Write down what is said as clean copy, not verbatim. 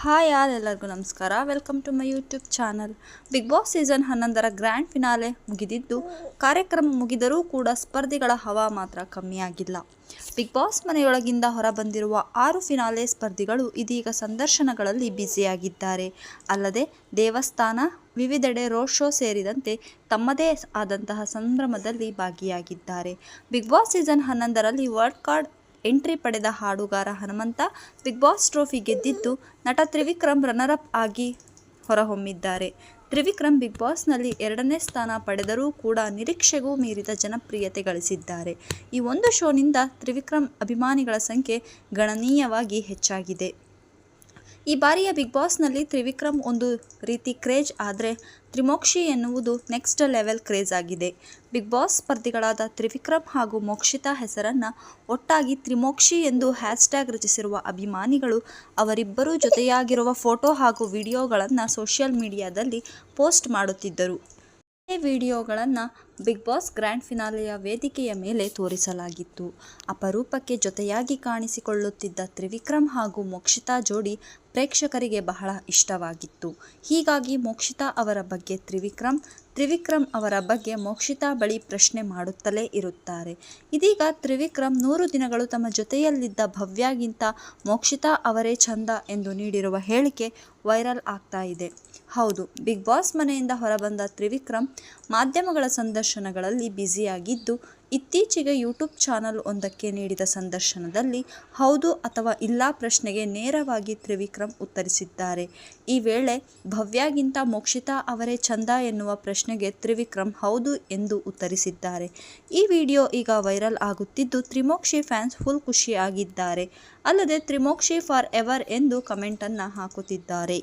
Hi all ಎಲ್ಲರಿಗೂ ನಮಸ್ಕಾರ. Welcome to my YouTube channel. Big boss season 11ರ grand finale ಮುಗಿದಿದ್ದು, ಕಾರ್ಯಕ್ರಮ ಮುಗಿದರೂ ಕೂಡ ಸ್ಪರ್ಧಿಗಳ ಹವಾ ಮಾತ್ರ ಕಮ್ಮಿಯಾಗಿಲ್ಲ. ಬಿಗ್ ಬಾಸ್ ಮನೆಯೊಳಗಿಂದ ಹೊರಬಂದಿರುವ 6 ಫಿನಾಲೆ ಸ್ಪರ್ಧಿಗಳು ಇದೀಗ ಸಂದರ್ಶನಗಳಲ್ಲಿ ಬ್ಯುಸಿಯಾಗಿದ್ದಾರೆ. ಅಲ್ಲದೆ ದೇವಸ್ಥಾನ, ವಿವಿಧೆಡೆ ರೋಡ್ ಶೋ ಸೇರಿದಂತೆ ತಮ್ಮದೇ ಆದಂತಹ ಸಂಭ್ರಮದಲ್ಲಿ ಭಾಗಿಯಾಗಿದ್ದಾರೆ. ಬಿಗ್ ಬಾಸ್ ಸೀಸನ್ 11ರಲ್ಲಿ ವರ್ಲ್ಡ್ ಕಾರ್ಡ್ ಎಂಟ್ರಿ ಪಡೆದ ಹಾಡುಗಾರ ಹನುಮಂತ ಬಿಗ್ ಬಾಸ್ ಟ್ರೋಫಿ ಗೆದ್ದಿದ್ದು, ನಟ ತ್ರಿವಿಕ್ರಮ್ ರನ್ನರ್ ಅಪ್ ಆಗಿ ಹೊರಹೊಮ್ಮಿದ್ದಾರೆ. ತ್ರಿವಿಕ್ರಮ್ ಬಿಗ್ ಬಾಸ್ನಲ್ಲಿ 2ನೇ ಸ್ಥಾನ ಪಡೆದರೂ ಕೂಡ ನಿರೀಕ್ಷೆಗೂ ಮೀರಿದ ಜನಪ್ರಿಯತೆ ಗಳಿಸಿದ್ದಾರೆ. ಈ ಒಂದು ಶೋನಿಂದ ತ್ರಿವಿಕ್ರಮ್ ಅಭಿಮಾನಿಗಳ ಸಂಖ್ಯೆ ಗಣನೀಯವಾಗಿ ಹೆಚ್ಚಾಗಿದೆ. ಈ ಬಾರಿಯ ಬಿಗ್ ಬಾಸ್ನಲ್ಲಿ ತ್ರಿವಿಕ್ರಮ್ ಒಂದು ರೀತಿ ಕ್ರೇಜ್ ಆದರೆ ತ್ರಿಮೋಕ್ಷಿ ಎನ್ನುವುದು ನೆಕ್ಸ್ಟ್ ಲೆವೆಲ್ ಕ್ರೇಜ್ ಆಗಿದೆ. ಬಿಗ್ ಬಾಸ್ ಸ್ಪರ್ಧಿಗಳಾದ ತ್ರಿವಿಕ್ರಮ್ ಹಾಗೂ ಮೋಕ್ಷಿತಾ ಹೆಸರನ್ನು ಒಟ್ಟಾಗಿ ತ್ರಿಮೋಕ್ಷಿ ಎಂದು ಹ್ಯಾಶ್ಟ್ಯಾಗ್ ರಚಿಸಿರುವ ಅಭಿಮಾನಿಗಳು ಅವರಿಬ್ಬರೂ ಜೊತೆಯಾಗಿರುವ ಫೋಟೋ ಹಾಗೂ ವಿಡಿಯೋಗಳನ್ನು ಸೋಷಿಯಲ್ ಮೀಡಿಯಾದಲ್ಲಿ ಪೋಸ್ಟ್ ಮಾಡುತ್ತಿದ್ದರು. ಈ ವಿಡಿಯೋಗಳನ್ನು ಬಿಗ್ ಬಾಸ್ ಗ್ರ್ಯಾಂಡ್ ಫಿನಾಲೆಯ ವೇದಿಕೆಯ ಮೇಲೆ ತೋರಿಸಲಾಗಿತ್ತು. ಅಪರೂಪಕ್ಕೆ ಜೊತೆಯಾಗಿ ಕಾಣಿಸಿಕೊಳ್ಳುತ್ತಿದ್ದ ತ್ರಿವಿಕ್ರಮ್ ಹಾಗೂ ಮೋಕ್ಷಿತಾ ಜೋಡಿ ಪ್ರೇಕ್ಷಕರಿಗೆ ಬಹಳ ಇಷ್ಟವಾಗಿತ್ತು. ಹೀಗಾಗಿ ಮೋಕ್ಷಿತಾ ಅವರ ಬಗ್ಗೆ ತ್ರಿವಿಕ್ರಮ್ ಅವರ ಬಗ್ಗೆ ಮೋಕ್ಷಿತಾ ಬಳಿ ಪ್ರಶ್ನೆ ಮಾಡುತ್ತಲೇ ಇರುತ್ತಾರೆ. ಇದೀಗ ತ್ರಿವಿಕ್ರಮ್ 100 ದಿನಗಳು ತಮ್ಮ ಜೊತೆಯಲ್ಲಿದ್ದ ಭವ್ಯಾಗಿಂತ ಮೋಕ್ಷಿತಾ ಅವರೇ ಚಂದ ಎಂದು ನೀಡಿರುವ ಹೇಳಿಕೆ ವೈರಲ್ ಆಗ್ತಾ ಇದೆ. ಹೌದು, ಬಿಗ್ ಬಾಸ್ ಮನೆಯಿಂದ ಹೊರಬಂದ ತ್ರಿವಿಕ್ರಮ್ ಮಾಧ್ಯಮಗಳ ಸಂದರ್ಶನಗಳಲ್ಲಿ ಬ್ಯುಸಿಯಾಗಿದ್ದು, ಇತ್ತೀಚೆಗೆ ಯೂಟ್ಯೂಬ್ ಚಾನಲ್ ಒಂದಕ್ಕೆ ನೀಡಿದ ಸಂದರ್ಶನದಲ್ಲಿ ಹೌದು ಅಥವಾ ಇಲ್ಲ ಪ್ರಶ್ನೆಗೆ ನೇರವಾಗಿ ತ್ರಿವಿಕ್ರಮ್ ಉತ್ತರಿಸಿದ್ದಾರೆ. ಈ ವೇಳೆ ಭವ್ಯಾಗಿಂತ ಮೋಕ್ಷಿತಾ ಅವರೇ ಚಂದ ಎನ್ನುವ ಪ್ರಶ್ನೆಗೆ ತ್ರಿವಿಕ್ರಮ್ ಹೌದು ಎಂದು ಉತ್ತರಿಸಿದ್ದಾರೆ. ಈ ವಿಡಿಯೋ ಈಗ ವೈರಲ್ ಆಗುತ್ತಿದ್ದು, ತ್ರಿಮೋಕ್ಷಿ ಫ್ಯಾನ್ಸ್ ಫುಲ್ ಖುಷಿಯಾಗಿದ್ದಾರೆ. ಅಲ್ಲದೆ ತ್ರಿಮೋಕ್ಷಿ ಫಾರ್ ಎವರ್ ಎಂದು ಕಮೆಂಟನ್ನು ಹಾಕುತ್ತಿದ್ದಾರೆ.